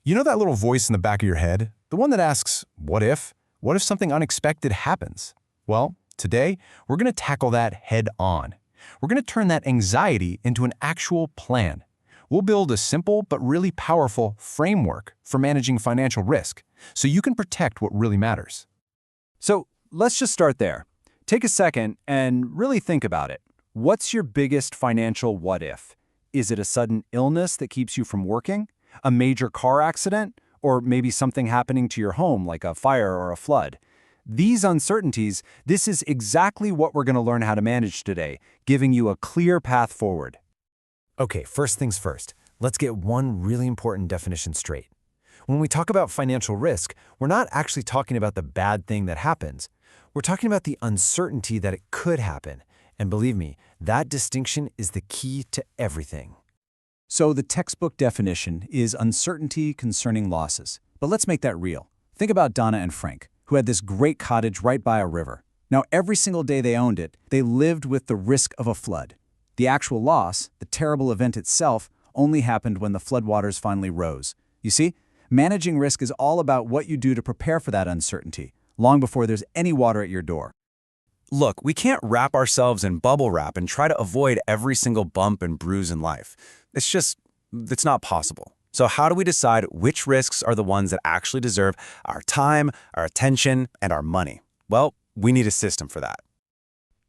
You know that little voice in the back of your head? The one that asks, what if? What if something unexpected happens? Well, today, we're going to tackle that head on. We're going to turn that anxiety into an actual plan. We'll build a simple but really powerful framework for managing financial risk, so you can protect what really matters. So let's just start there. Take a second and really think about it. What's your biggest financial what if? Is it a sudden illness that keeps you from working? A major car accident? Or maybe something happening to your home like a fire or a flood? These uncertainties, this is exactly what we're going to learn how to manage today, giving you a clear path forward. Okay, first things first. Let's get one really important definition straight. When we talk about financial risk, we're not actually talking about the bad thing that happens. We're talking about the uncertainty that it could happen. And believe me, that distinction is the key to everything. So the textbook definition is uncertainty concerning losses. But let's make that real. Think about Donna and Frank, who had this great cottage right by a river. Now, every single day they owned it, they lived with the risk of a flood. The actual loss, the terrible event itself, only happened when the floodwaters finally rose. You see, managing risk is all about what you do to prepare for that uncertainty, long before there's any water at your door. Look, we can't wrap ourselves in bubble wrap and try to avoid every single bump and bruise in life. It's not possible. So how do we decide which risks are the ones that actually deserve our time, our attention, and our money? Well, we need a system for that.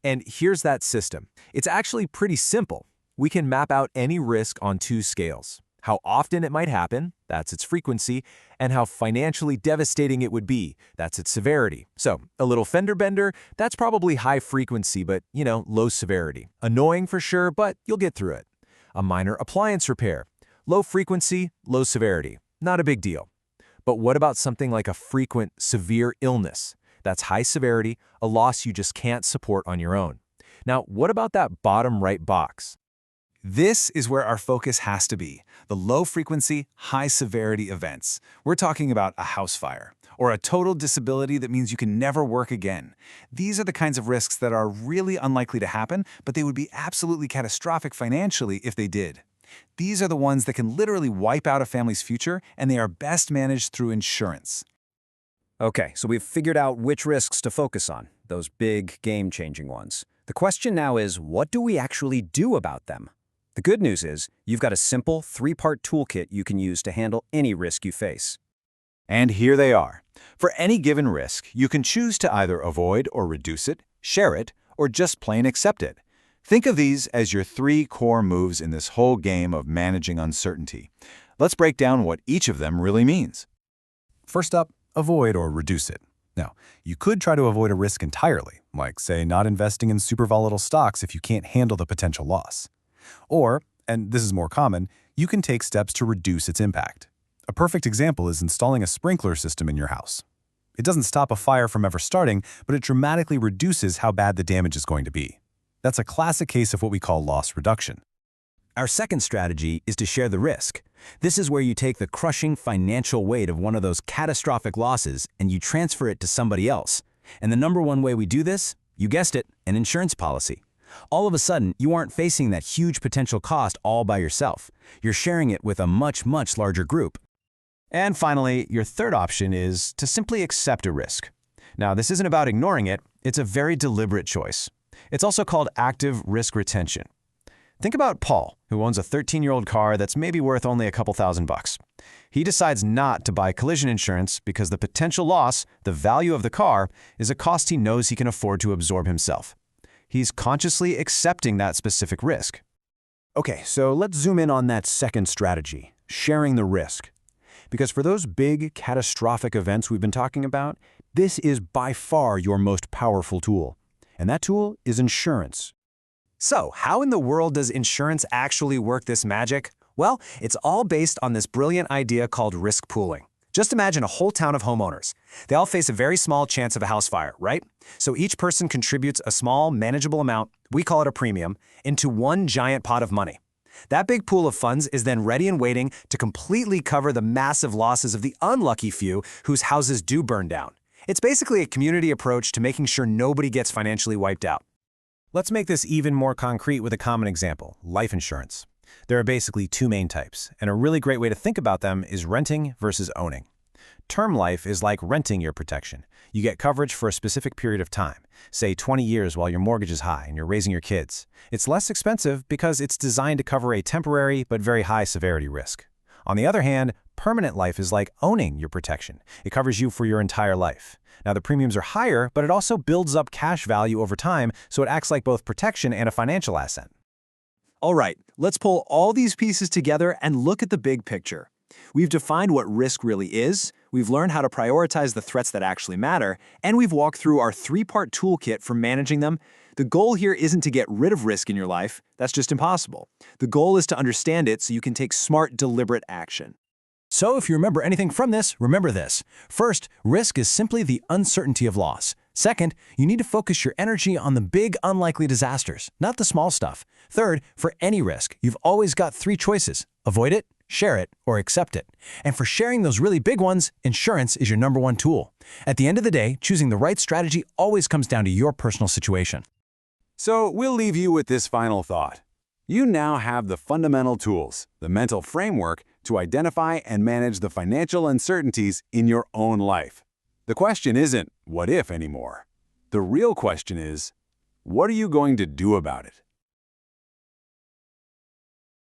And here's that system. It's actually pretty simple. We can map out any risk on two scales: how often it might happen, that's its frequency, and how financially devastating it would be, that's its severity. So, a little fender bender, that's probably high frequency, but, low severity. Annoying for sure, but you'll get through it. A minor appliance repair, low frequency, low severity, not a big deal. But what about something like a frequent, severe illness? That's high severity, a loss you just can't support on your own. Now, what about that bottom right box? This is where our focus has to be, the low-frequency, high-severity events. We're talking about a house fire, or a total disability that means you can never work again. These are the kinds of risks that are really unlikely to happen, but they would be absolutely catastrophic financially if they did. These are the ones that can literally wipe out a family's future, and they are best managed through insurance. Okay, so we've figured out which risks to focus on, those big, game-changing ones. The question now is, what do we actually do about them? The good news is, you've got a simple three-part toolkit you can use to handle any risk you face. And here they are. For any given risk, you can choose to either avoid or reduce it, share it, or just plain accept it. Think of these as your three core moves in this whole game of managing uncertainty. Let's break down what each of them really means. First up, avoid or reduce it. Now, you could try to avoid a risk entirely, like, say, not investing in super volatile stocks if you can't handle the potential loss. Or, and this is more common, you can take steps to reduce its impact. A perfect example is installing a sprinkler system in your house. It doesn't stop a fire from ever starting, but it dramatically reduces how bad the damage is going to be. That's a classic case of what we call loss reduction. Our second strategy is to share the risk. This is where you take the crushing financial weight of one of those catastrophic losses and you transfer it to somebody else. And the number one way we do this, you guessed it, an insurance policy. All of a sudden, you aren't facing that huge potential cost all by yourself. You're sharing it with a much, much larger group. And finally, your third option is to simply accept a risk. Now, this isn't about ignoring it, it's a very deliberate choice. It's also called active risk retention. Think about Paul, who owns a 13-year-old car that's maybe worth only a couple $1,000s. He decides not to buy collision insurance because the potential loss, the value of the car, is a cost he knows he can afford to absorb himself. He's consciously accepting that specific risk. Okay, so let's zoom in on that second strategy, sharing the risk. Because for those big, catastrophic events we've been talking about, this is by far your most powerful tool. And that tool is insurance. So, how in the world does insurance actually work this magic? Well, it's all based on this brilliant idea called risk pooling. Just imagine a whole town of homeowners. They all face a very small chance of a house fire, right? So each person contributes a small, manageable amount, we call it a premium, into one giant pot of money. That big pool of funds is then ready and waiting to completely cover the massive losses of the unlucky few whose houses do burn down. It's basically a community approach to making sure nobody gets financially wiped out. Let's make this even more concrete with a common example, life insurance. There are basically two main types, and a really great way to think about them is renting versus owning. Term life is like renting your protection. You get coverage for a specific period of time, say 20 years while your mortgage is high and you're raising your kids. It's less expensive because it's designed to cover a temporary but very high severity risk. On the other hand, permanent life is like owning your protection. It covers you for your entire life. Now, the premiums are higher, but it also builds up cash value over time, so it acts like both protection and a financial asset. All right, let's pull all these pieces together and look at the big picture. We've defined what risk really is, we've learned how to prioritize the threats that actually matter, and we've walked through our three-part toolkit for managing them. The goal here isn't to get rid of risk in your life. That's just impossible. The goal is to understand it so you can take smart, deliberate action. So if you remember anything from this, remember this. First, risk is simply the uncertainty of loss. Second, you need to focus your energy on the big, unlikely disasters, not the small stuff. Third, for any risk, you've always got three choices: avoid it, share it, or accept it. And for sharing those really big ones, insurance is your #1 tool. At the end of the day, choosing the right strategy always comes down to your personal situation. So we'll leave you with this final thought. You now have the fundamental tools, the mental framework, to identify and manage the financial uncertainties in your own life. The question isn't, what if anymore? The real question is, what are you going to do about it?